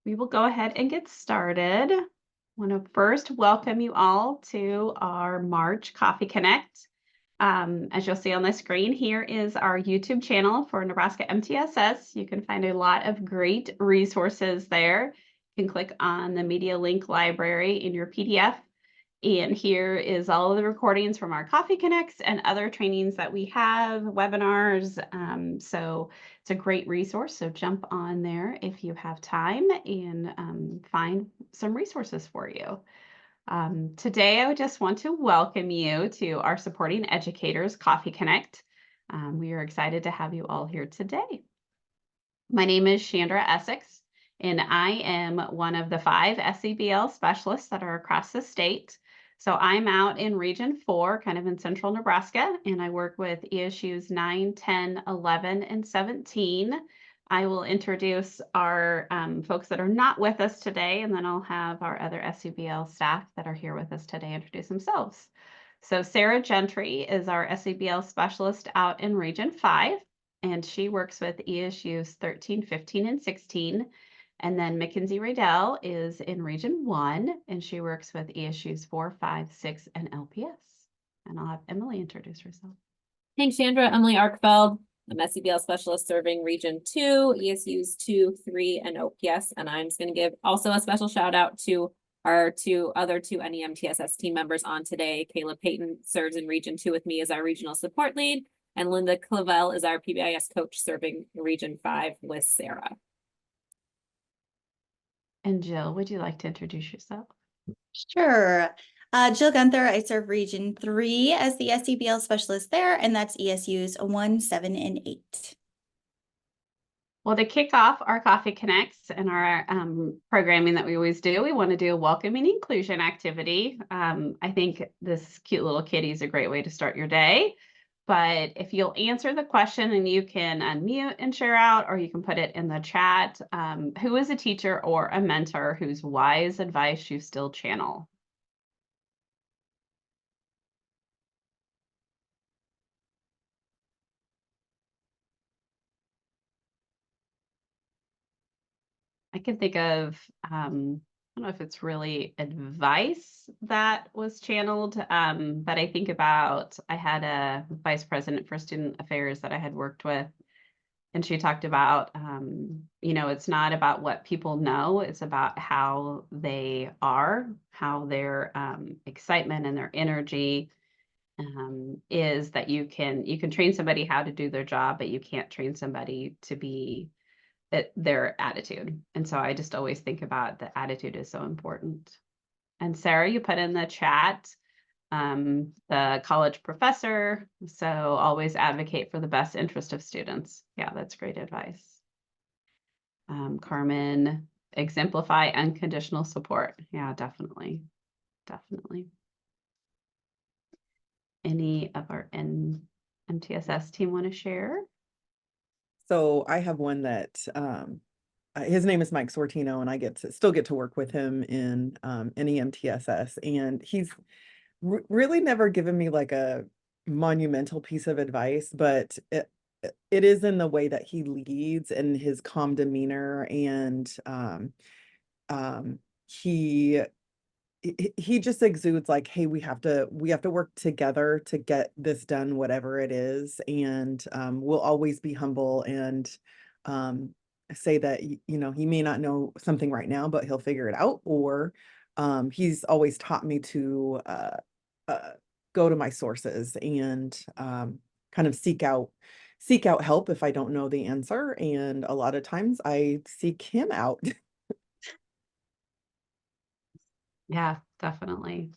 We will go ahead and get started. I want to first welcome you all to our March Coffee Connect. As you'll see on the screen, here is our YouTube channel for Nebraska MTSS. You can find a lot of great resources there. You can click on the media link library in your PDF. And here is all of the recordings from our Coffee Connects and other trainings that we have, webinars. So it's a great resource. So jump on there if you have time and find some resources for you. Today, I would just want to welcome you to our Supporting Educators Coffee Connect. We are excited to have you all here today. My name is Chandra Essex, and I am one of the 5 SEBL specialists that are across the state. So I'm out in Region 4, kind of in central Nebraska, and I work with ESUs 9, 10, 11, and 17. I will introduce our folks that are not with us today, and then I'll have our other SEBL staff that are here with us today introduce themselves. So Sarah Gentry is our SEBL specialist out in Region 5, and she works with ESUs 13, 15, and 16. And then Mackenzie Radell is in Region 1, and she works with ESUs 4, 5, 6, and LPS. And I'll have Emily introduce herself. Thanks, Chandra. Emily Arkfeld. I'm SEBL specialist serving Region 2, ESUs 2, 3, and OPS. And I'm just going to give also a special shout out to our other two NeMTSS team members on today. Kayla Payton serves in Region 2 with me as our regional support lead, and Linda Clavel is our PBIS coach serving Region 5 with Sarah. And Jill, would you like to introduce yourself? Sure. Jill Gunther, I serve Region 3 as the SEBL specialist there, and that's ESUs 1, 7, and 8. Well, to kick off our Coffee Connects and our programming that we always do, we want to do a welcome and inclusion activity. I think this cute little kitty is a great way to start your day. But if you'll answer the question and you can unmute and share out, or you can put it in the chat, who is a teacher or a mentor whose wise advice you still channel? I can think of, I don't know if it's really advice that was channeled, but I think about, I had a vice president for student affairs that I had worked with, and she talked about, it's not about what people know, it's about how they are, how their excitement and their energy is that you can train somebody how to do their job, but you can't train somebody to be their attitude. And so I just always think about the attitude is so important. And Sarah, you put in the chat, the college professor, so always advocate for the best interest of students. Yeah, that's great advice. Carmen, exemplify unconditional support. Yeah, definitely. Definitely. Any of our NeMTSS team want to share? So I have one that his name is Mike Sortino, and I still get to work with him in NeMTSS, and he's really never given me like a monumental piece of advice, but it is in the way that he leads and his calm demeanor, and he just exudes like, hey, we have to work together to get this done, whatever it is. And we'll always be humble and say that, he may not know something right now, but he'll figure it out. Or he's always taught me to go to my sources and kind of seek out help if I don't know the answer. And a lot of times I seek him out. Yeah, definitely.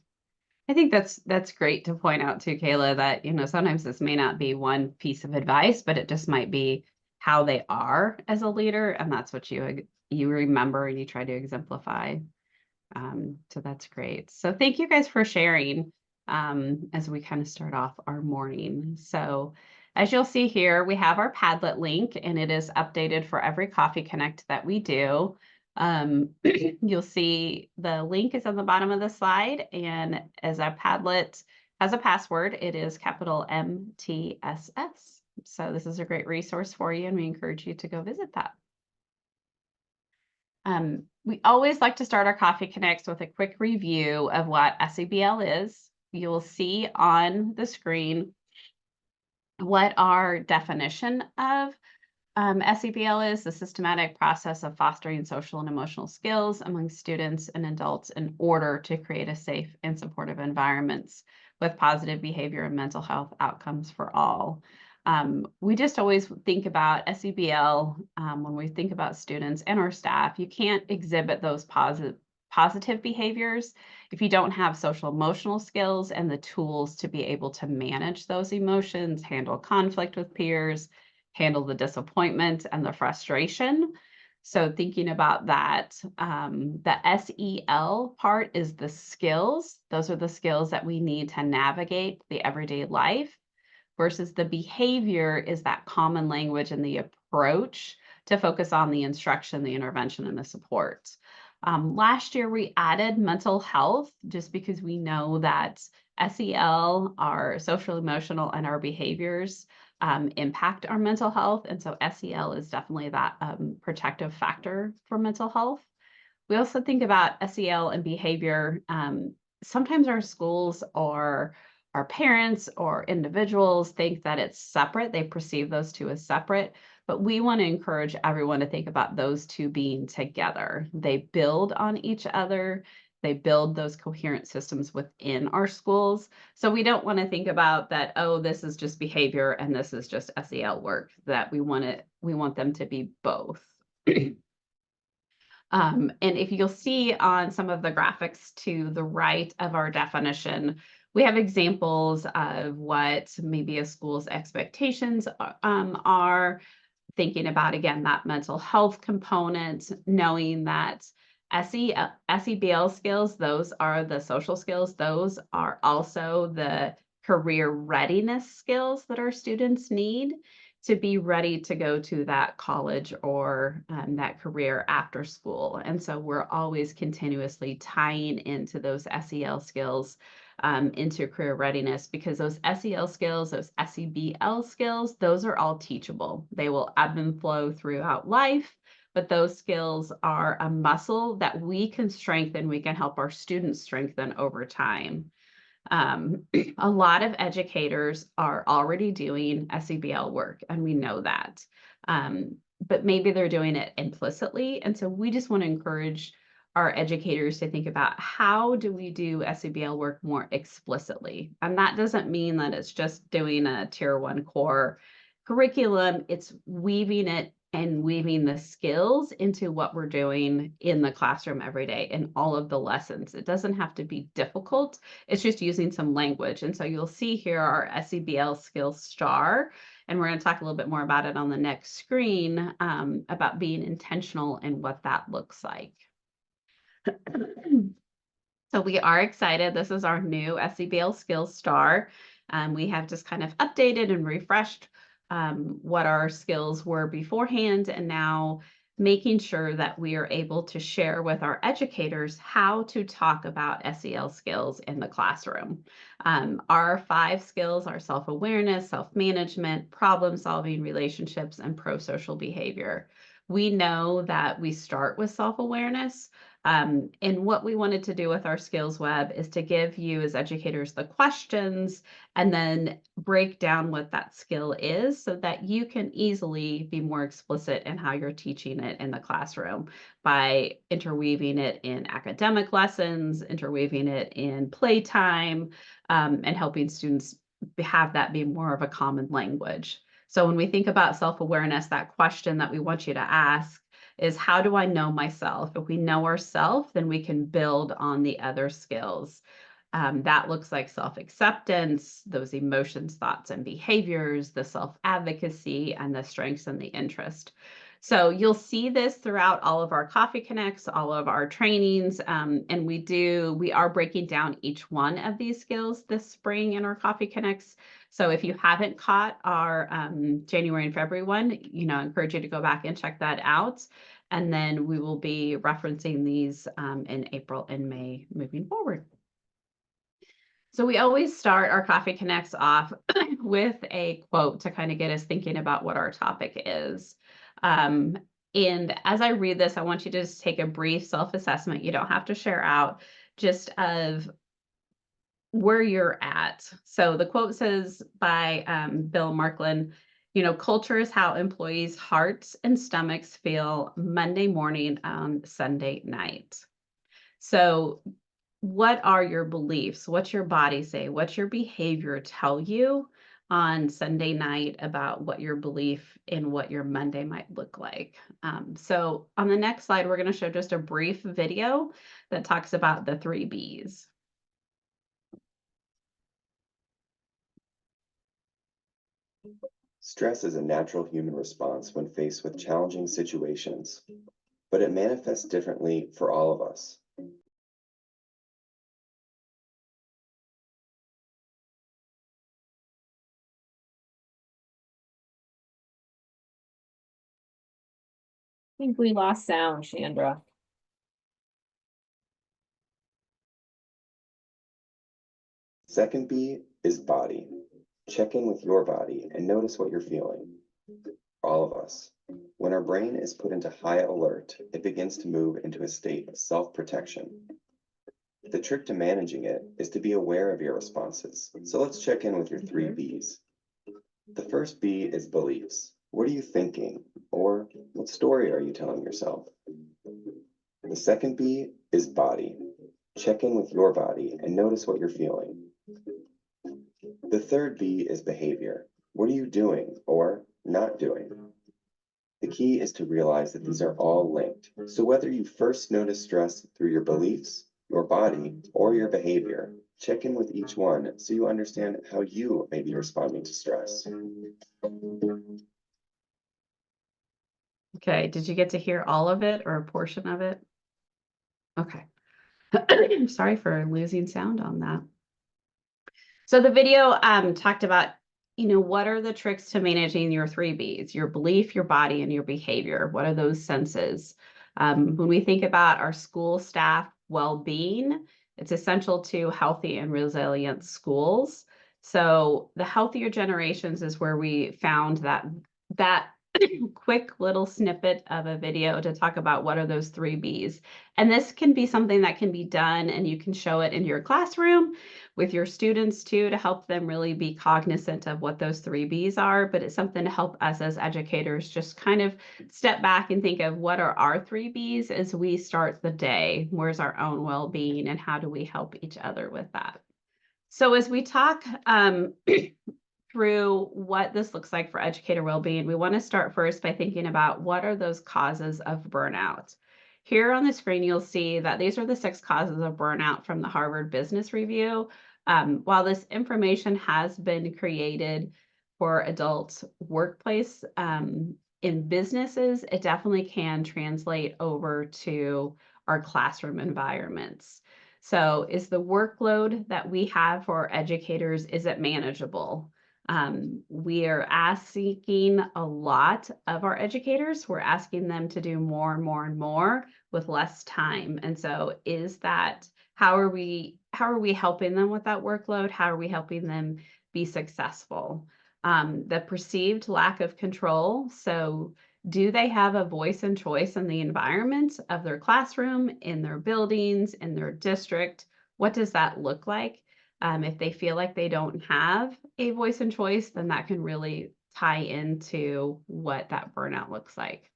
I think that's great to point out too, Kayla, that, sometimes this may not be one piece of advice, but it just might be how they are as a leader. And that's what you remember and you try to exemplify. So that's great. So thank you guys for sharing as we kind of start off our morning. So as you'll see here, we have our Padlet link, and it is updated for every Coffee Connect that we do. You'll see the link is on the bottom of the slide, and as our Padlet has a password, it is capital MTSS. So this is a great resource for you, and we encourage you to go visit that. We always like to start our Coffee Connects with a quick review of what SEBL is. You will see on the screen what our definition of SEBL is: the systematic process of fostering social and emotional skills among students and adults in order to create a safe and supportive environments with positive behavior and mental health outcomes for all. We just always think about SEBL when we think about students and our staff. You can't exhibit those positive behaviors if you don't have social emotional skills and the tools to be able to manage those emotions, handle conflict with peers, handle the disappointment and the frustration. So thinking about that, the SEL part is the skills. Those are the skills that we need to navigate the everyday life, versus the behavior is that common language and the approach to focus on the instruction, the intervention, and the support. Last year, we added mental health just because we know that SEL, our social, emotional, and our behaviors impact our mental health. And so SEL is definitely that protective factor for mental health. We also think about SEL and behavior. Sometimes our schools or our parents or individuals think that it's separate. They perceive those two as separate, but we want to encourage everyone to think about those two being together. They build on each other. They build those coherent systems within our schools. So we don't want to think about that, oh, this is just behavior and this is just SEL work, that we want them to be both. And if you'll see on some of the graphics to the right of our definition, we have examples of what maybe a school's expectations are, thinking about, again, that mental health component, knowing that SEBL skills, those are the social skills. Those are also the career readiness skills that our students need to be ready to go to that college or that career after school. And so we're always continuously tying into those SEL skills into career readiness, because those SEL skills, those SEBL skills, those are all teachable. They will ebb and flow throughout life, but those skills are a muscle that we can strengthen, we can help our students strengthen over time. A lot of educators are already doing SEBL work, and we know that, but maybe they're doing it implicitly. And so we just want to encourage our educators to think about, how do we do SEBL work more explicitly? And that doesn't mean that it's just doing a tier 1 core curriculum. It's weaving it and weaving the skills into what we're doing in the classroom every day in all of the lessons. It doesn't have to be difficult. It's just using some language. And so you'll see here our SEBL skills star, and we're going to talk a little bit more about it on the next screen, about being intentional and what that looks like. So we are excited. This is our new SEBL skills star. We have just kind of updated and refreshed what our skills were beforehand, and now making sure that we are able to share with our educators how to talk about SEL skills in the classroom. Our 5 skills are self-awareness, self-management, problem-solving, relationships, and pro-social behavior. We know that we start with self-awareness. And what we wanted to do with our skills web is to give you as educators the questions and then break down what that skill is, so that you can easily be more explicit in how you're teaching it in the classroom by interweaving it in academic lessons, interweaving it in playtime, and helping students have that be more of a common language. So when we think about self-awareness, that question that we want you to ask is, how do I know myself? If we know ourselves, then we can build on the other skills. That looks like self-acceptance, those emotions, thoughts, and behaviors, the self-advocacy, and the strengths and the interest. So you'll see this throughout all of our Coffee Connects, all of our trainings, and we are breaking down each one of these skills this spring in our Coffee Connects. So if you haven't caught our January and February one, I encourage you to go back and check that out. And then we will be referencing these in April and May moving forward. So we always start our Coffee Connects off with a quote to kind of get us thinking about what our topic is. And as I read this, I want you to just take a brief self-assessment. You don't have to share out, just of where you're at. So the quote says by Bill Markland, culture is how employees' hearts and stomachs feel Monday morning on Sunday night. So what are your beliefs? What's your body say? What's your behavior tell you on Sunday night about what your belief in what your Monday might look like? So on the next slide, we're going to show just a brief video that talks about the 3 B's. Stress is a natural human response when faced with challenging situations, but it manifests differently for all of us. I think we lost sound, Chandra. Second B is body. Check in with your body and notice what you're feeling. All of us. When our brain is put into high alert, it begins to move into a state of self-protection. The trick to managing it is to be aware of your responses. So let's check in with your 3 B's. The first B is beliefs. What are you thinking? Or what story are you telling yourself? The second B is body. Check in with your body and notice what you're feeling. The third B is behavior. What are you doing or not doing? The key is to realize that these are all linked. So whether you first notice stress through your beliefs, your body, or your behavior, check in with each one so you understand how you may be responding to stress. Okay, did you get to hear all of it or a portion of it? Okay. Sorry for losing sound on that. So the video talked about, what are the tricks to managing your 3 B's, your belief, your body, and your behavior? What are those senses? When we think about our school staff well-being, it's essential to healthy and resilient schools. So the healthier generations is where we found that quick little snippet of a video to talk about what are those 3 B's. And this can be something that can be done, and you can show it in your classroom with your students too, to help them really be cognizant of what those 3 B's are. But it's something to help us as educators just kind of step back and think of what are our 3 B's as we start the day. Where's our own well-being, and how do we help each other with that? So as we talk through what this looks like for educator well-being, we want to start first by thinking about what are those causes of burnout. Here on the screen, you'll see that these are the 6 causes of burnout from the Harvard Business Review. While this information has been created for adult workplace in businesses, it definitely can translate over to our classroom environments. So is the workload that we have for educators, is it manageable? We are asking a lot of our educators. We're asking them to do more and more and more with less time. And so how are we helping them with that workload? How are we helping them be successful? The perceived lack of control. So do they have a voice and choice in the environment of their classroom, in their buildings, in their district? What does that look like? If they feel like they don't have a voice and choice, then that can really tie into what that burnout looks like.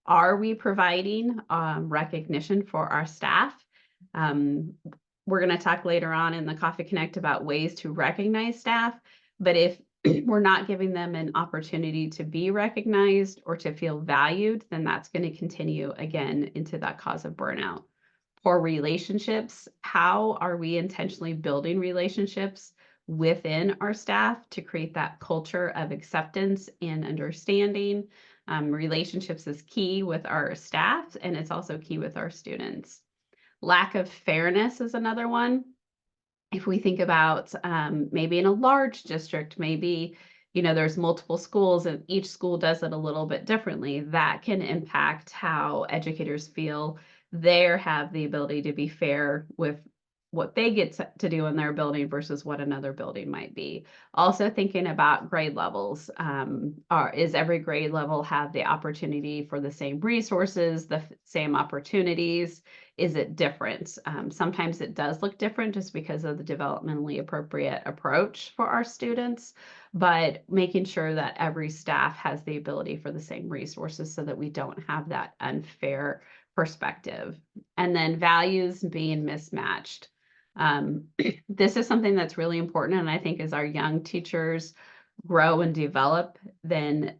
Are we providing recognition for our staff? We're going to talk later on in the Coffee Connect about ways to recognize staff, but if we're not giving them an opportunity to be recognized or to feel valued, then that's going to continue again into that cause of burnout. Or relationships, how are we intentionally building relationships within our staff to create that culture of acceptance and understanding? Relationships is key with our staff, and it's also key with our students. Lack of fairness is another one. If we think about maybe in a large district, maybe there's multiple schools and each school does it a little bit differently, that can impact how educators feel they have the ability to be fair with what they get to do in their building versus what another building might be. Also thinking about grade levels. Is every grade level have the opportunity for the same resources, the same opportunities? Is it different? Sometimes it does look different just because of the developmentally appropriate approach for our students, but making sure that every staff has the ability for the same resources so that we don't have that unfair perspective. And then values being mismatched. This is something that's really important, and I think as our young teachers grow and develop, then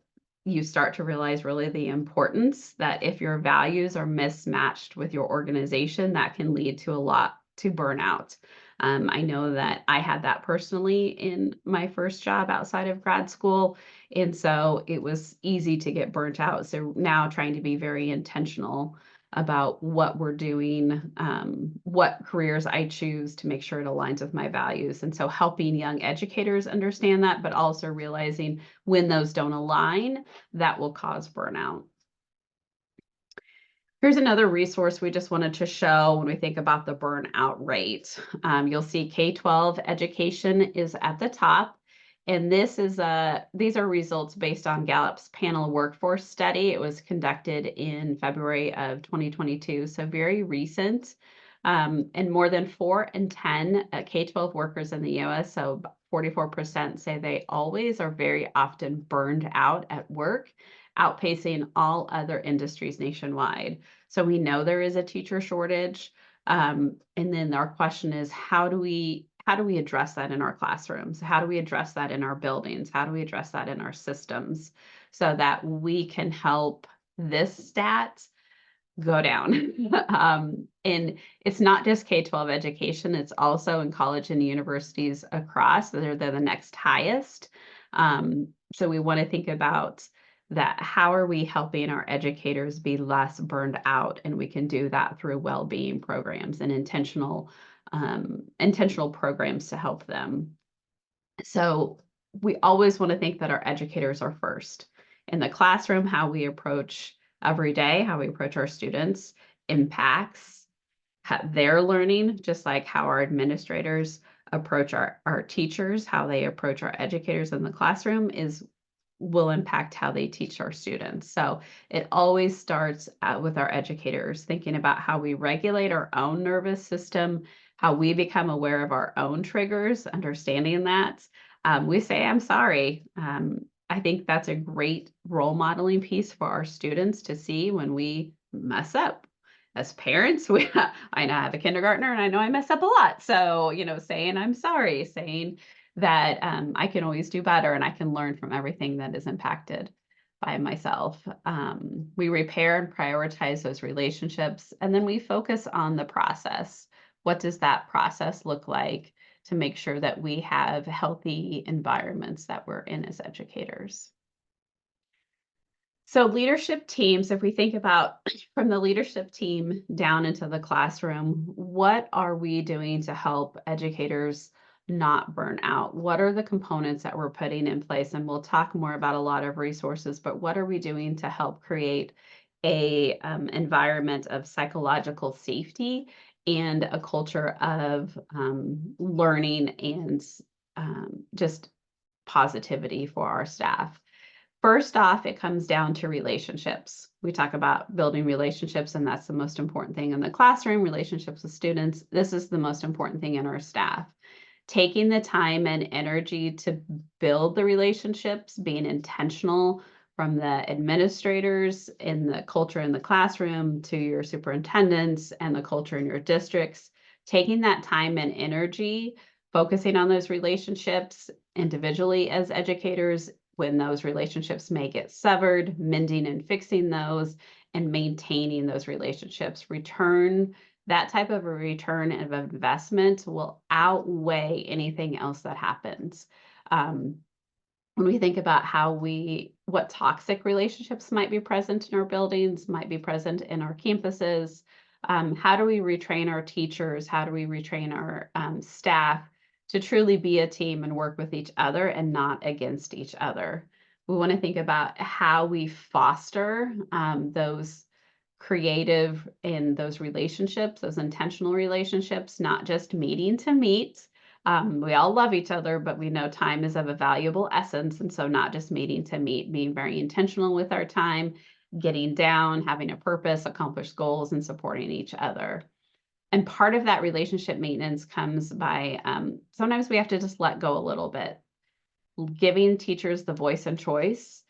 you start to realize really the importance that if your values are mismatched with your organization, that can lead to a lot to burnout. I know that I had that personally in my first job outside of grad school, and so it was easy to get burnt out. So now trying to be very intentional about what we're doing, what careers I choose to make sure it aligns with my values. And so helping young educators understand that, but also realizing when those don't align, that will cause burnout. Here's another resource we just wanted to show when we think about the burnout rate. You'll see K-12 education is at the top. And these are results based on Gallup's panel workforce study. It was conducted in February of 2022, so very recent. And more than 4 in 10 K-12 workers in the US, so 44% say they always or very often burned out at work, outpacing all other industries nationwide. So we know there is a teacher shortage. And then our question is, how do we address that in our classrooms? How do we address that in our buildings? How do we address that in our systems so that we can help this stat go down? And it's not just K-12 education, it's also in college and universities across. They're the next highest. So we want to think about that. How are we helping our educators be less burned out? And we can do that through well-being programs and intentional programs to help them. So we always want to think that our educators are first. In the classroom, how we approach every day, how we approach our students impacts their learning, just like how our administrators approach our teachers, how they approach our educators in the classroom will impact how they teach our students. So it always starts with our educators, thinking about how we regulate our own nervous system, how we become aware of our own triggers, understanding that. We say, I'm sorry. I think that's a great role modeling piece for our students to see when we mess up. As parents, I know I have a kindergartner and I know I mess up a lot. So, saying I'm sorry, saying that I can always do better and I can learn from everything that is impacted by myself. We repair and prioritize those relationships, and then we focus on the process. What does that process look like to make sure that we have healthy environments that we're in as educators? So leadership teams, if we think about from the leadership team down into the classroom, what are we doing to help educators not burn out? What are the components that we're putting in place? And we'll talk more about a lot of resources, but what are we doing to help create a environment of psychological safety and a culture of learning and just positivity for our staff? First off, it comes down to relationships. We talk about building relationships, and that's the most important thing in the classroom, relationships with students. This is the most important thing in our staff. Taking the time and energy to build the relationships, being intentional from the administrators in the culture in the classroom to your superintendents and the culture in your districts, taking that time and energy, focusing on those relationships individually as educators when those relationships may get severed, mending and fixing those, and maintaining those relationships. That type of a return of investment will outweigh anything else that happens. When we think about what toxic relationships might be present in our buildings, might be present in our campuses, how do we retrain our teachers? How do we retrain our staff to truly be a team and work with each other and not against each other? We want to think about how we foster those creative in those relationships, those intentional relationships, not just meeting to meet. We all love each other, but we know time is of a valuable essence. And so not just meeting to meet, being very intentional with our time, getting down, having a purpose, accomplish goals, and supporting each other. And part of that relationship maintenance comes by sometimes we have to just let go a little bit, giving teachers the voice and choice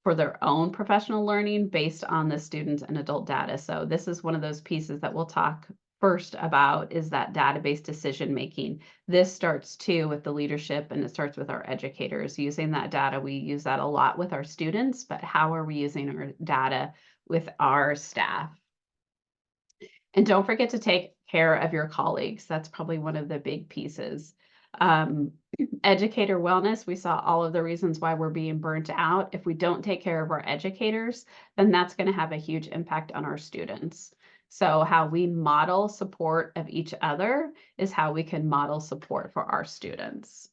for their own professional learning based on the student and adult data. So this is one of those pieces that we'll talk first about, is that database decision making. This starts too with the leadership, and it starts with our educators using that data. We use that a lot with our students, but how are we using our data with our staff? And don't forget to take care of your colleagues. That's probably one of the big pieces. Educator wellness, we saw all of the reasons why we're being burnt out. If we don't take care of our educators, then that's going to have a huge impact on our students. So how we model support of each other is how we can model support for our students.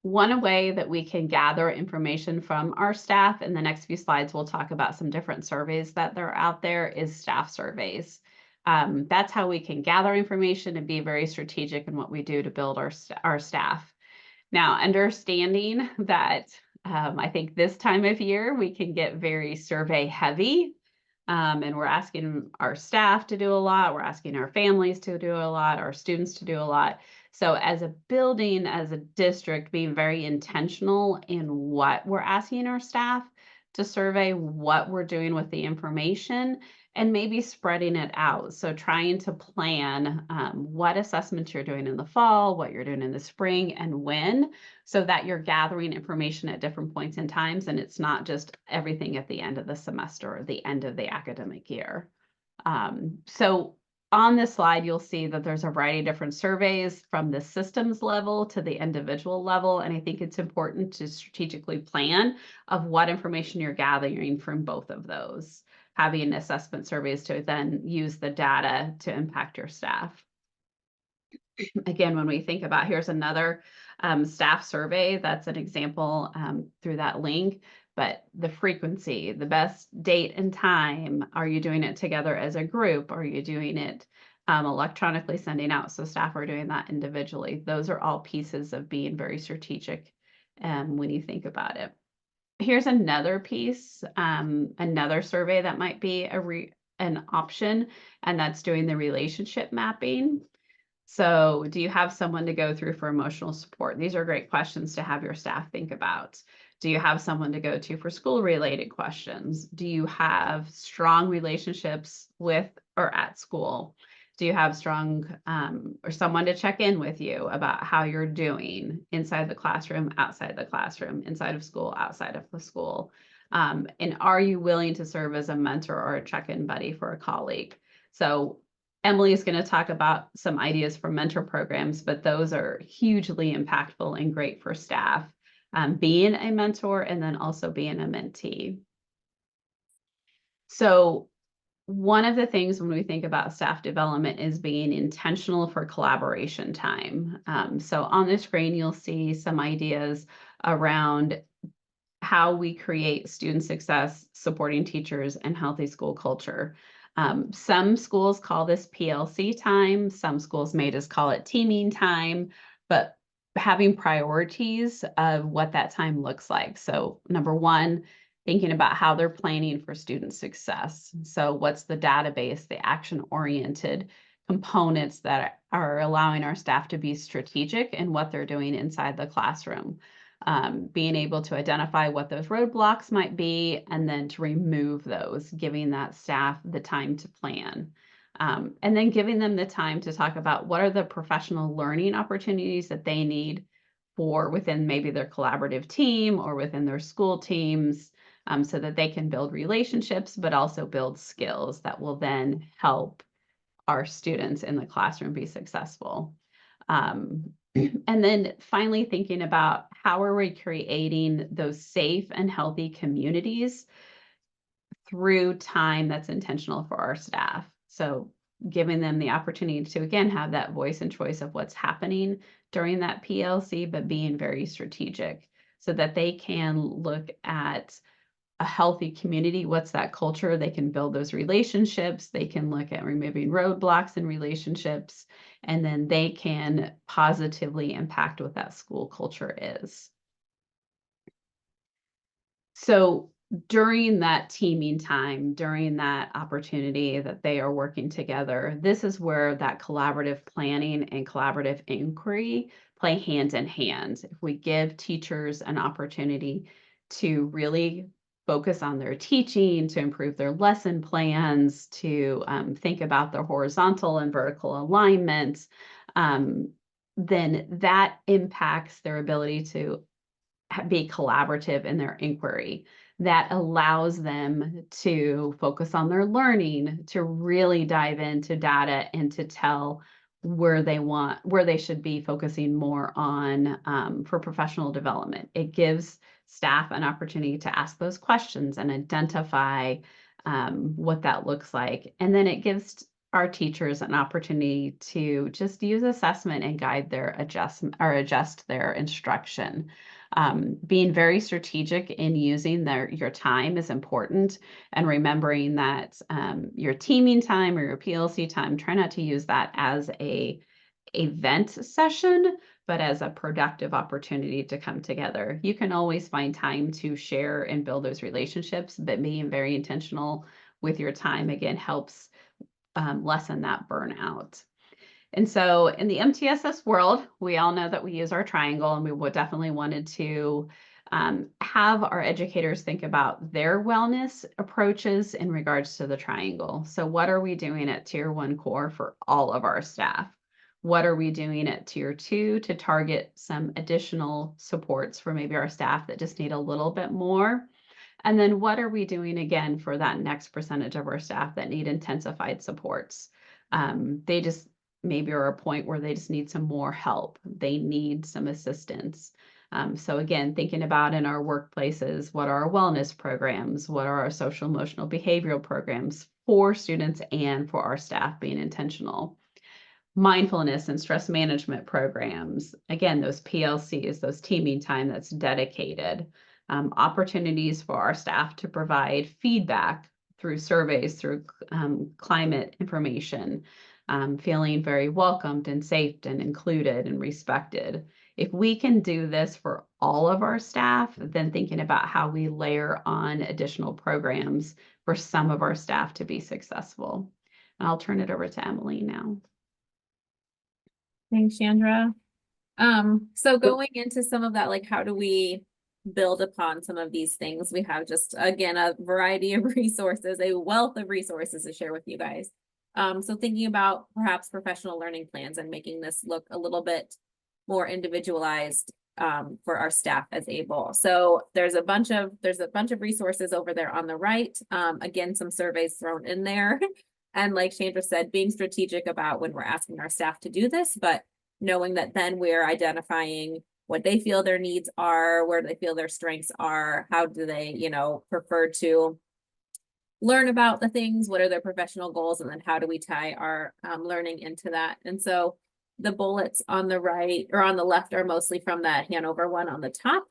One way that we can gather information from our staff, in the next few slides, we'll talk about some different surveys that are out there, is staff surveys. That's how we can gather information and be very strategic in what we do to build our staff. Now, understanding that I think this time of year we can get very survey heavy, and we're asking our staff to do a lot, we're asking our families to do a lot, our students to do a lot. So as a building, as a district, being very intentional in what we're asking our staff to survey, what we're doing with the information, and maybe spreading it out. So trying to plan what assessments you're doing in the fall, what you're doing in the spring, and when, so that you're gathering information at different points in times, and it's not just everything at the end of the semester or the end of the academic year. So on this slide, you'll see that there's a variety of different surveys from the systems level to the individual level. And I think it's important to strategically plan of what information you're gathering from both of those, having assessment surveys to then use the data to impact your staff. Again, when we think about, here's another staff survey, that's an example through that link. But the frequency, the best date and time, are you doing it together as a group? Are you doing it electronically sending out? So staff are doing that individually. Those are all pieces of being very strategic when you think about it. Here's another piece, another survey that might be an option, and that's doing the relationship mapping. So do you have someone to go through for emotional support? These are great questions to have your staff think about. Do you have someone to go to for school-related questions? Do you have strong relationships with or at school? Do you have strong or someone to check in with you about how you're doing inside the classroom, outside the classroom, inside of school, outside of the school? And are you willing to serve as a mentor or a check-in buddy for a colleague? So Emily is going to talk about some ideas for mentor programs, but those are hugely impactful and great for staff, being a mentor and then also being a mentee. So one of the things when we think about staff development is being intentional for collaboration time. So on the screen, you'll see some ideas around how we create student success, supporting teachers, and healthy school culture. Some schools call this PLC time. Some schools may just call it teaming time, but having priorities of what that time looks like. So number one, thinking about how they're planning for student success. So what's the database, the action-oriented components that are allowing our staff to be strategic in what they're doing inside the classroom. Being able to identify what those roadblocks might be and then to remove those, giving that staff the time to plan. And then giving them the time to talk about what are the professional learning opportunities that they need for within maybe their collaborative team or within their school teams, so that they can build relationships, but also build skills that will then help our students in the classroom be successful. And then finally thinking about how are we creating those safe and healthy communities through time that's intentional for our staff. So giving them the opportunity to, again, have that voice and choice of what's happening during that PLC, but being very strategic so that they can look at a healthy community, what's that culture? They can build those relationships. They can look at removing roadblocks in relationships, and then they can positively impact what that school culture is. So during that teaming time, during that opportunity that they are working together, this is where that collaborative planning and collaborative inquiry play hand in hand. If we give teachers an opportunity to really focus on their teaching, to improve their lesson plans, to think about their horizontal and vertical alignment, then that impacts their ability to be collaborative in their inquiry. That allows them to focus on their learning, to really dive into data and to tell where they should be focusing more on for professional development. It gives staff an opportunity to ask those questions and identify what that looks like. And then it gives our teachers an opportunity to just use assessment and guide their adjust their instruction. Being very strategic in using your time is important, and remembering that your teaming time or your PLC time, try not to use that as a event session, but as a productive opportunity to come together. You can always find time to share and build those relationships, but being very intentional with your time, again, helps lessen that burnout. And so in the MTSS world, we all know that we use our triangle, and we would definitely wanted to have our educators think about their wellness approaches in regards to the triangle. So what are we doing at Tier 1 core for all of our staff? What are we doing at Tier 2 to target some additional supports for maybe our staff that just need a little bit more? And then what are we doing again for that next percentage of our staff that need intensified supports? They just maybe are a point where they just need some more help. They need some assistance. So again, thinking about in our workplaces, what are our wellness programs? What are our social emotional behavioral programs for students and for our staff, being intentional? Mindfulness and stress management programs. Again, those PLCs, those teaming time that's dedicated. Opportunities for our staff to provide feedback through surveys, through climate information, feeling very welcomed and safe and included and respected. If we can do this for all of our staff, then thinking about how we layer on additional programs for some of our staff to be successful. And I'll turn it over to Emily now. Thanks, Chandra. So going into some of that, like, how do we build upon some of these things? We have just, again, a variety of resources, a wealth of resources to share with you guys. So thinking about perhaps professional learning plans and making this look a little bit more individualized for our staff as able. So there's a bunch of resources over there on the right. Again, some surveys thrown in there. And like Chandra said, being strategic about when we're asking our staff to do this, but knowing that then we're identifying what they feel their needs are, where they feel their strengths are, how do they, prefer to learn about the things, what are their professional goals, and then how do we tie our learning into that. And so the bullets on the right or on the left are mostly from that Hanover one on the top.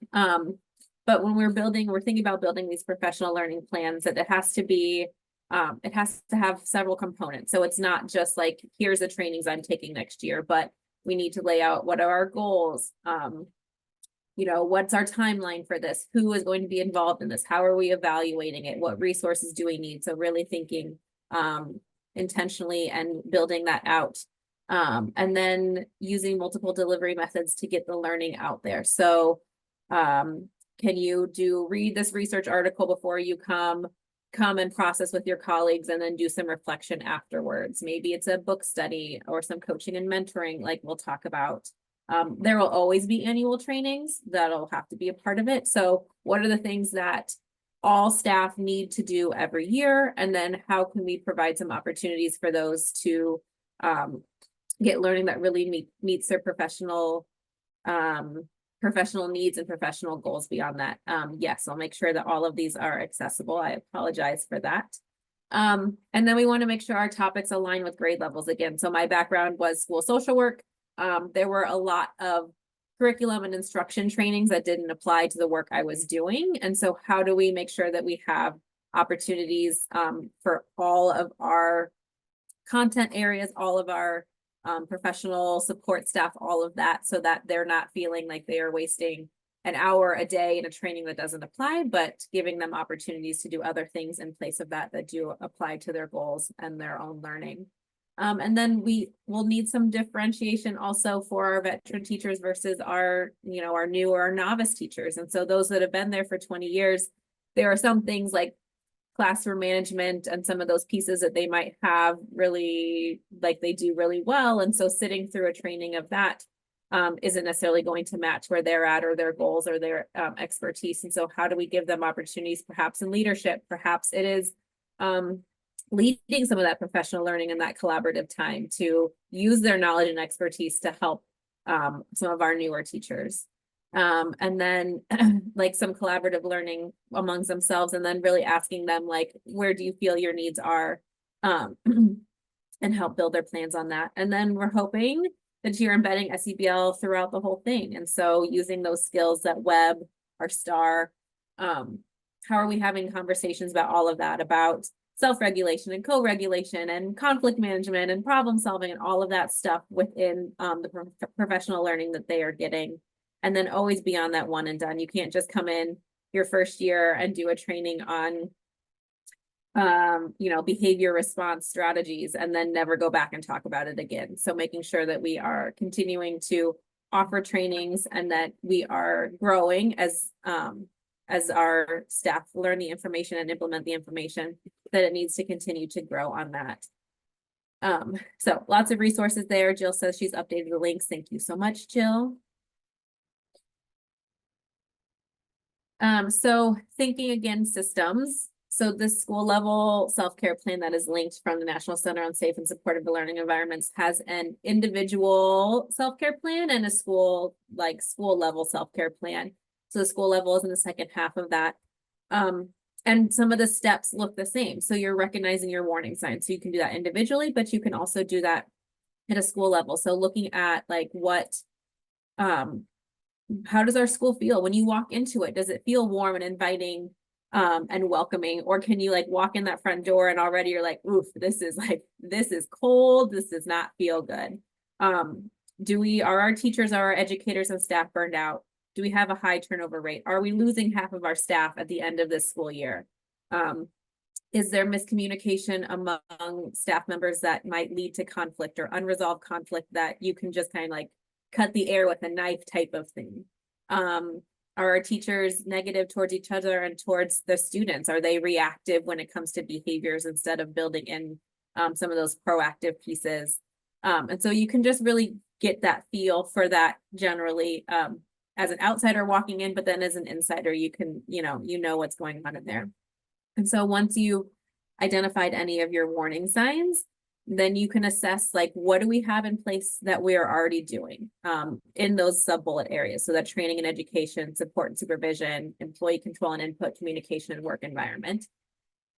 But when we're thinking about building these professional learning plans, that it has to have several components. So it's not just like, here's the trainings I'm taking next year, but we need to lay out what are our goals, what's our timeline for this, who is going to be involved in this, how are we evaluating it, what resources do we need? So really thinking intentionally and building that out, and then using multiple delivery methods to get the learning out there. So can you read this research article before you come and process with your colleagues, and then do some reflection afterwards? Maybe it's a book study or some coaching and mentoring, like we'll talk about. There will always be annual trainings that'll have to be a part of it. So what are the things that all staff need to do every year? And then how can we provide some opportunities for those to get learning that really meets their professional needs and professional goals beyond that. Yes, I'll make sure that all of these are accessible. I apologize for that. And then we want to make sure our topics align with grade levels again. So my background was school social work. There were a lot of curriculum and instruction trainings that didn't apply to the work I was doing. And so how do we make sure that we have opportunities for all of our content areas, all of our professional support staff, all of that, so that they're not feeling like they are wasting an hour a day in a training that doesn't apply, but giving them opportunities to do other things in place of that do apply to their goals and their own learning. And then we will need some differentiation also for our veteran teachers versus our, our new or our novice teachers. And so those that have been there for 20 years, there are some things like classroom management and some of those pieces that they might have really, like they do really well. And so sitting through a training of that isn't necessarily going to match where they're at or their goals or their expertise. And so how do we give them opportunities, perhaps in leadership, perhaps it is leading some of that professional learning and that collaborative time to use their knowledge and expertise to help some of our newer teachers. And then like some collaborative learning amongst themselves, and then really asking them like, where do you feel your needs are, and help build their plans on that. And then we're hoping that you're embedding SEBL throughout the whole thing. And so using those skills that web, our STAR, how are we having conversations about all of that, about self-regulation and co-regulation and conflict management and problem solving and all of that stuff within the professional learning that they are getting. And then always be on that one and done. You can't just come in your first year and do a training on, behavior response strategies and then never go back and talk about it again. So making sure that we are continuing to offer trainings and that we are growing as our staff learn the information and implement the information, that it needs to continue to grow on that. So lots of resources there. Jill says she's updated the links. Thank you so much, Jill. So thinking again, systems. So the school level self-care plan that is linked from the National Center on Safe and Supportive Learning Environments has an individual self-care plan and a school level self-care plan. So the school level is in the second half of that. And some of the steps look the same. So you're recognizing your warning signs. So you can do that individually, but you can also do that at a school level. So looking at like how does our school feel when you walk into it? Does it feel warm and inviting and welcoming? Or can you like walk in that front door and already you're like, oof, this is cold. This does not feel good. Are our teachers, are our educators and staff burned out? Do we have a high turnover rate? Are we losing half of our staff at the end of this school year? Is there miscommunication among staff members that might lead to conflict or unresolved conflict that you can just kind of like cut the air with a knife type of thing? Are our teachers negative towards each other and towards the students? Are they reactive when it comes to behaviors instead of building in some of those proactive pieces? And so you can just really get that feel for that generally as an outsider walking in, but then as an insider, you can, you know what's going on in there. And so once you identified any of your warning signs, then you can assess like, what do we have in place that we are already doing in those sub-bullet areas? So that training and education, support and supervision, employee control and input, communication and work environment.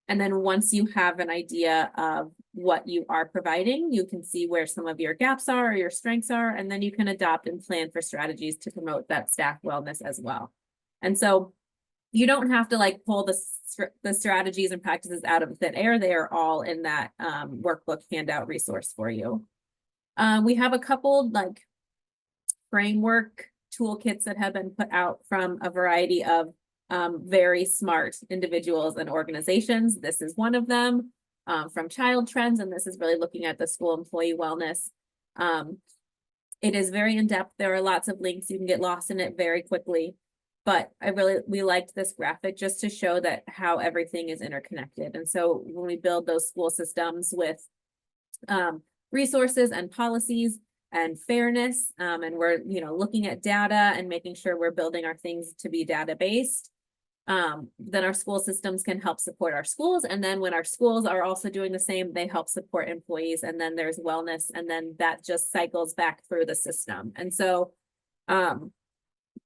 And then once you have an idea of what you are providing, you can see where some of your gaps are or your strengths are, and then you can adopt and plan for strategies to promote that staff wellness as well. And so you don't have to like pull the strategies and practices out of thin air. They are all in that workbook handout resource for you. We have a couple like framework toolkits that have been put out from a variety of very smart individuals and organizations. This is one of them from Child Trends, and this is really looking at the school employee wellness. It is very in-depth. There are lots of links. You can get lost in it very quickly. But we liked this graphic just to show that how everything is interconnected. And so when we build those school systems with resources and policies and fairness, and we're looking at data and making sure we're building our things to be data-based, then our school systems can help support our schools. And then when our schools are also doing the same, they help support employees. And then there's wellness, and then that just cycles back through the system. And so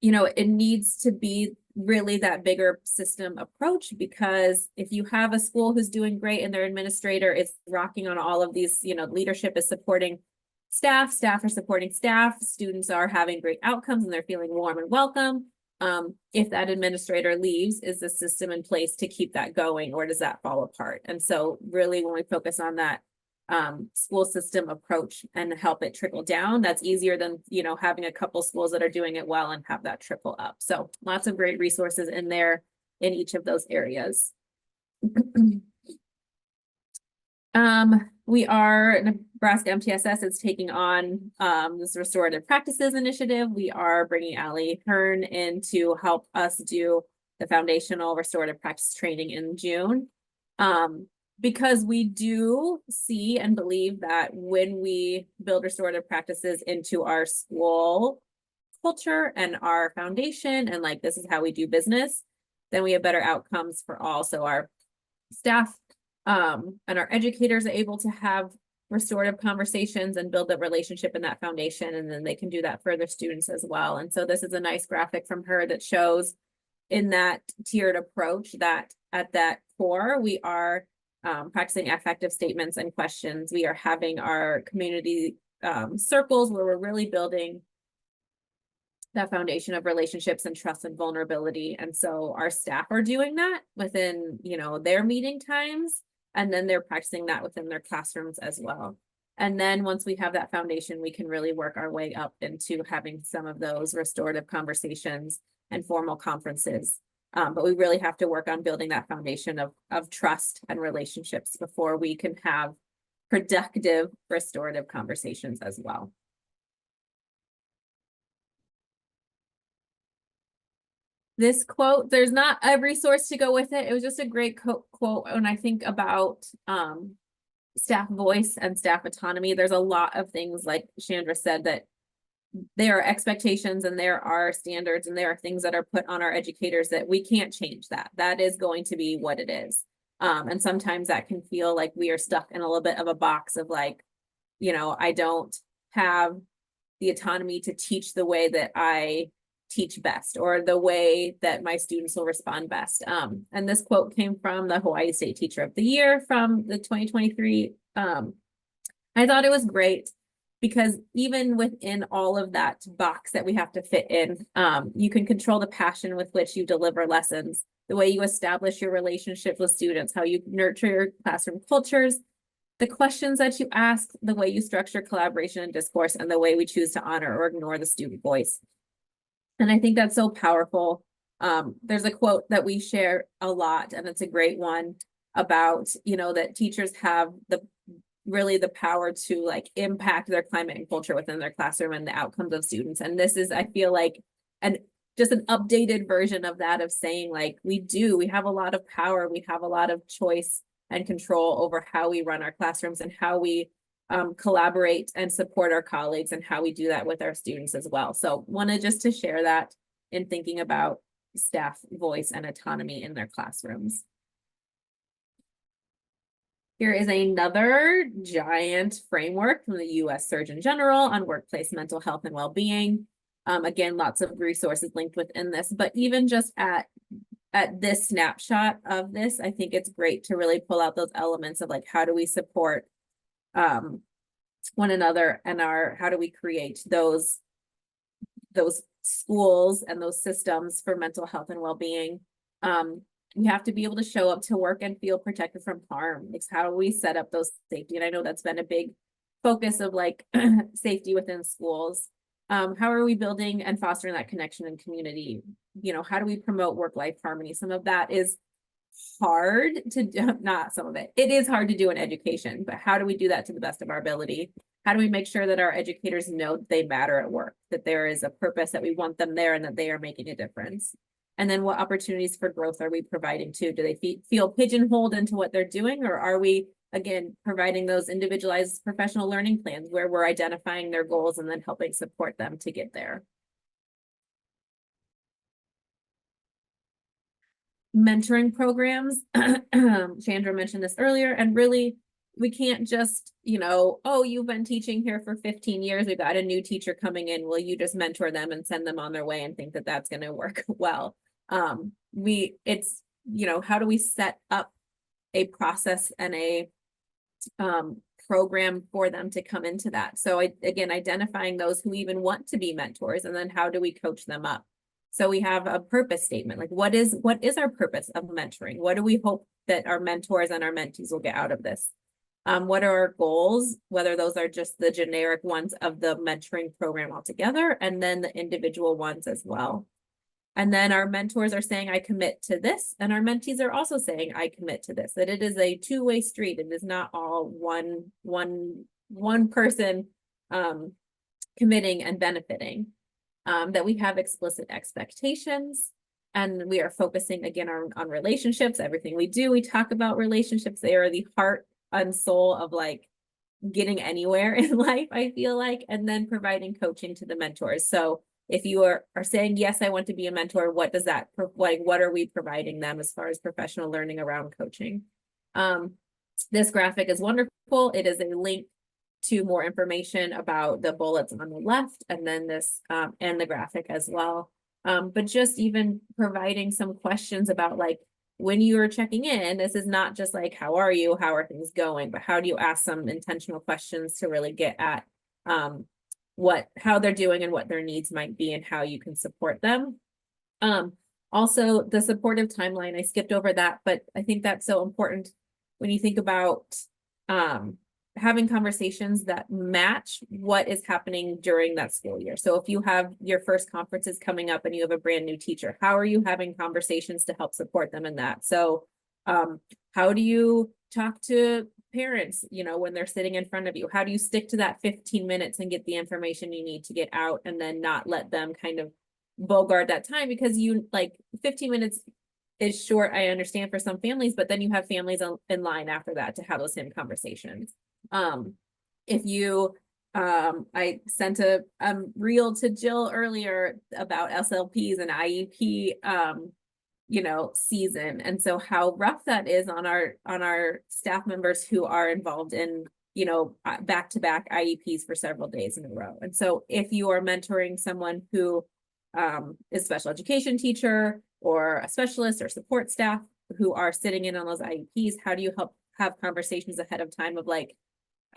it needs to be really that bigger system approach, because if you have a school who's doing great and their administrator is rocking on all of these, leadership is supporting staff, staff are supporting staff, students are having great outcomes and they're feeling warm and welcome. If that administrator leaves, is the system in place to keep that going, or does that fall apart? And so really when we focus on that school system approach and help it trickle down, that's easier than, you know, having a couple schools that are doing it well and have that trickle up. So lots of great resources in there in each of those areas. We are, Nebraska MTSS is taking on this restorative practices initiative. We are bringing Allie Hearn in to help us do the foundational restorative practice training in June. Because we do see and believe that when we build restorative practices into our school culture and our foundation, and like this is how we do business, then we have better outcomes for all. So our staff and our educators are able to have restorative conversations and build that relationship in that foundation, and then they can do that for their students as well. And so this is a nice graphic from her that shows in that tiered approach that at that core, we are practicing affective statements and questions. We are having our community circles where we're really building that foundation of relationships and trust and vulnerability. And so our staff are doing that within, you know, their meeting times, and then they're practicing that within their classrooms as well. And then once we have that foundation, we can really work our way up into having some of those restorative conversations and formal conferences. But we really have to work on building that foundation of trust and relationships before we can have productive restorative conversations as well. This quote, there's not a resource to go with it. It was just a great quote when I think about staff voice and staff autonomy. There's a lot of things, like Chandra said, that there are expectations and there are standards and there are things that are put on our educators that we can't change that. That is going to be what it is. And sometimes that can feel like we are stuck in a little bit of a box of like, you know, I don't have the autonomy to teach the way that I teach best or the way that my students will respond best. And this quote came from the Hawaii State Teacher of the Year from the 2023. I thought it was great because even within all of that box that we have to fit in, you can control the passion with which you deliver lessons, the way you establish your relationship with students, how you nurture your classroom cultures, the questions that you ask, the way you structure collaboration and discourse, and the way we choose to honor or ignore the student voice. And I think that's so powerful. There's a quote that we share a lot, and it's a great one about, you know, that teachers have really the power to like impact their climate and culture within their classroom and the outcomes of students. And this is, I feel like, just an updated version of that, of saying like, we have a lot of power, we have a lot of choice and control over how we run our classrooms and how we collaborate and support our colleagues and how we do that with our students as well. So wanted just to share that in thinking about staff voice and autonomy in their classrooms. Here is another giant framework from the U.S. Surgeon General on workplace mental health and well-being. Again, lots of resources linked within this, but even just at this snapshot of this, I think it's great to really pull out those elements of like, how do we support one another, and how do we create those schools and those systems for mental health and well-being. We have to be able to show up to work and feel protected from harm. Like, how do we set up those safety? And I know that's been a big focus of like safety within schools. How are we building and fostering that connection and community? You know, how do we promote work-life harmony? Some of that is hard to do, not some of it. It is hard to do in education, but how do we do that to the best of our ability? How do we make sure that our educators know that they matter at work, that there is a purpose, that we want them there, and that they are making a difference? And then what opportunities for growth are we providing too? Do they feel pigeonholed into what they're doing, or are we, again, providing those individualized professional learning plans where we're identifying their goals and then helping support them to get there? Mentoring programs, Chandra mentioned this earlier, and really, we can't just, you know, oh, you've been teaching here for 15 years, we've got a new teacher coming in, will you just mentor them and send them on their way and think that that's going to work well? It's, you know, how do we set up a process and a program for them to come into that. So again, identifying those who even want to be mentors, and then how do we coach them up? So we have a purpose statement, like what is our purpose of mentoring? What do we hope that our mentors and our mentees will get out of this? What are our goals, whether those are just the generic ones of the mentoring program altogether, and then the individual ones as well. And then our mentors are saying, I commit to this. And our mentees are also saying, I commit to this, that it is a two-way street. It is not all one person committing and benefiting. That we have explicit expectations, and we are focusing again on relationships. Everything we do, we talk about relationships. They are the heart and soul of like getting anywhere in life, I feel like, and then providing coaching to the mentors. So if you are saying, yes, I want to be a mentor, what does that, like, what are we providing them as far as professional learning around coaching? This graphic is wonderful. It is a link to more information about the bullets on the left, and then this, and the graphic as well. But just even providing some questions about, like, when you are checking in, this is not just like, how are you, how are things going, but how do you ask some intentional questions to really get at how they're doing and what their needs might be and how you can support them. Also the supportive timeline, I skipped over that, but I think that's so important when you think about having conversations that match what is happening during that school year. So if you have your first conferences coming up and you have a brand new teacher, how are you having conversations to help support them in that? So how do you talk to parents, you know, when they're sitting in front of you? How do you stick to that 15 minutes and get the information you need to get out, and then not let them kind of bogart that time? Because 15 minutes is short, I understand, for some families, but then you have families in line after that to have those same conversations. If you I sent a reel to Jill earlier about SLPs and IEP season, and so how rough that is on our staff members who are involved in back-to-back IEPs for several days in a row. And so if you are mentoring someone who is a special education teacher or a specialist or support staff who are sitting in on those IEPs, how do you help have conversations ahead of time of like,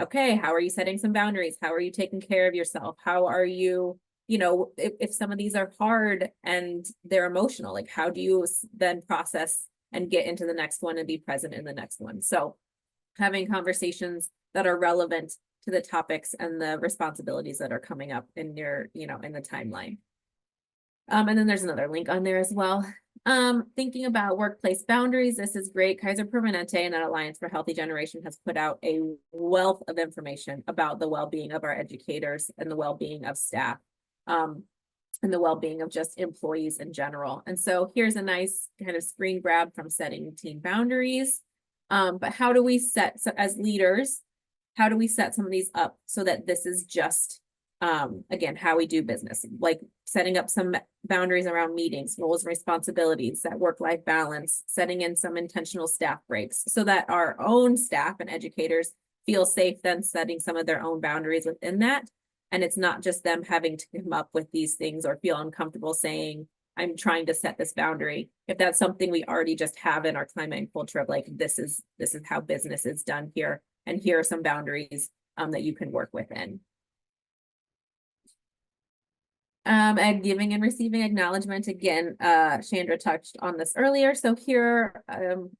okay, how are you setting some boundaries? How are you taking care of yourself? How are you, if some of these are hard and they're emotional, like how do you then process and get into the next one and be present in the next one? So having conversations that are relevant to the topics and the responsibilities that are coming up in your, in the timeline. And then there's another link on there as well. Thinking about workplace boundaries, this is great. Kaiser Permanente and that Alliance for Healthy Generation has put out a wealth of information about the well-being of our educators and the well-being of staff, and the well-being of just employees in general. And so here's a nice kind of screen grab from setting team boundaries. But how do we set, so as leaders, how do we set some of these up so that this is just again, how we do business, like setting up some boundaries around meetings, roles and responsibilities, that work-life balance, setting in some intentional staff breaks so that our own staff and educators feel safe then setting some of their own boundaries within that. And it's not just them having to come up with these things or feel uncomfortable saying, I'm trying to set this boundary. If that's something we already just have in our climate and culture of like, this is how business is done here. And here are some boundaries that you can work within. And giving and receiving acknowledgement. Again, Chandra touched on this earlier. So here,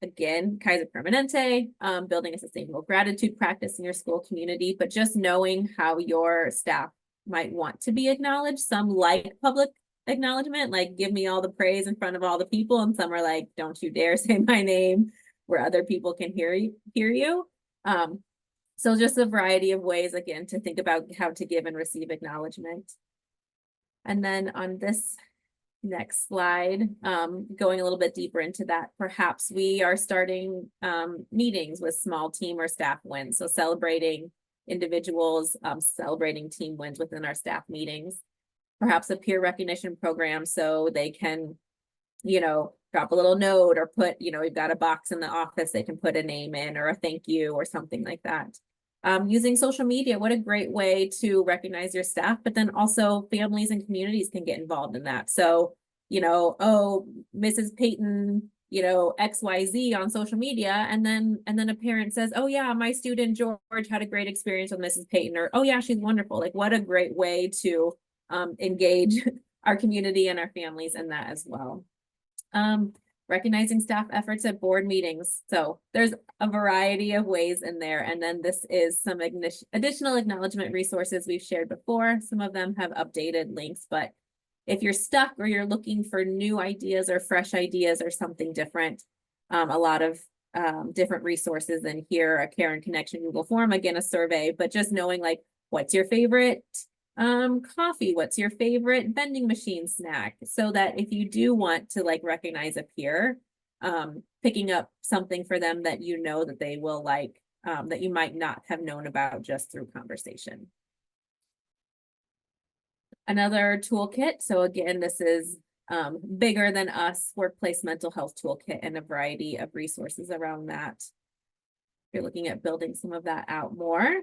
again, Kaiser Permanente, building a sustainable gratitude practice in your school community, but just knowing how your staff might want to be acknowledged. Some like public acknowledgement, like give me all the praise in front of all the people. And some are like, don't you dare say my name where other people can hear you. So just a variety of ways, again, to think about how to give and receive acknowledgement. And then on this next slide, going a little bit deeper into that, perhaps we are starting meetings with small team or staff wins. So celebrating individuals, celebrating team wins within our staff meetings, perhaps a peer recognition program so they can, drop a little note or put, we've got a box in the office they can put a name in or a thank you or something like that. Using social media, what a great way to recognize your staff, but then also families and communities can get involved in that. So, oh, Mrs. Payton, you know, XYZ on social media, and then a parent says, oh yeah, my student George had a great experience with Mrs. Payton, or oh yeah, she's wonderful. Like, what a great way to engage our community and our families in that as well. Recognizing staff efforts at board meetings. So there's a variety of ways in there. And then this is some additional acknowledgement resources we've shared before. Some of them have updated links, but if you're stuck or you're looking for new ideas or fresh ideas or something different, a lot of different resources in here, a Care and Connection Google form, again, a survey, but just knowing like, what's your favorite coffee, what's your favorite vending machine snack, so that if you do want to like recognize a peer, picking up something for them that you know that they will like, that you might not have known about just through conversation. Another toolkit, so again, this is bigger than us, workplace mental health toolkit, and a variety of resources around that. You're looking at building some of that out more.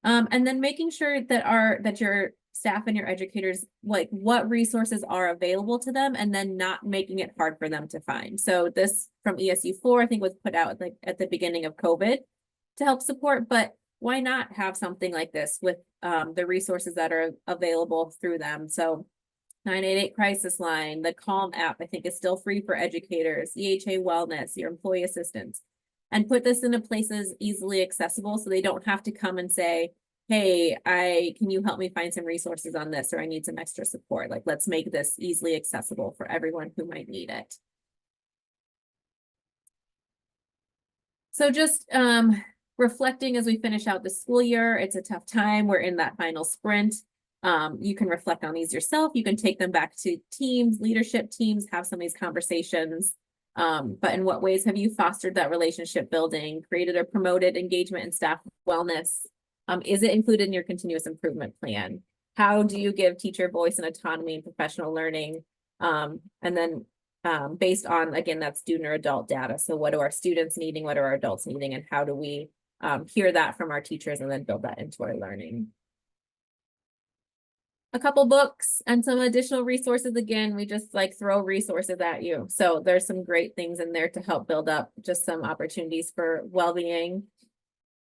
And then making sure that your staff and your educators, like what resources are available to them, and then not making it hard for them to find. So this from ESU 4, I think, was put out like at the beginning of COVID to help support, but why not have something like this with the resources that are available through them? So 988 crisis line, the Calm app, I think, is still free for educators, EHA wellness, your employee assistants, and put this into places easily accessible so they don't have to come and say, hey, can you help me find some resources on this, or I need some extra support. Like, let's make this easily accessible for everyone who might need it. So just reflecting as we finish out the school year, it's a tough time. We're in that final sprint. You can reflect on these yourself. You can take them back to teams, leadership teams, have some of these conversations. But in what ways have you fostered that relationship building, created or promoted engagement and staff wellness? Is it included in your continuous improvement plan? How do you give teacher voice and autonomy in professional learning? And then based on, again, that student or adult data. So what are our students needing? What are our adults needing? And how do we hear that from our teachers and then build that into our learning? A couple books and some additional resources. Again, we just like throw resources at you. So there's some great things in there to help build up just some opportunities for well-being.